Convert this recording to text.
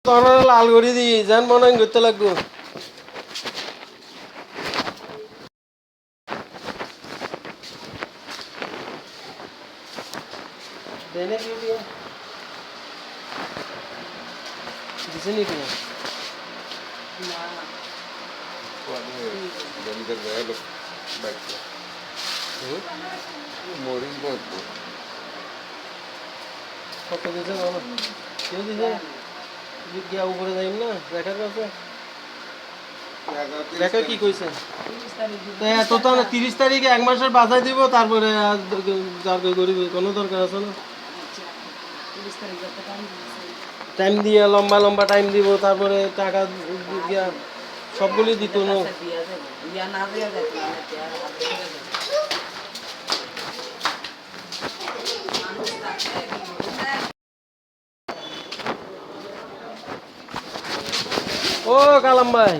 তোরা লাল করে দি যেন মনে করতে লাগবো দেনে কি দিয়া দিছে নি তুমি না जंदर गया लोग बैठ के मोरिंग बहुत কত দিছে বলো কেউ দিছে গিয়া উপরে যাইম না দেখার কাছে দেখা কি কইছে তো তো 30 তারিখে এক মাসের বাজাই দিব তারপরে যার গরিব কোনো দরকার আছে না টাইম দিয়ে লম্বা লম্বা টাইম দিব তারপরে টাকা দিয়া সবগুলি দিত না ও কালাম ভাই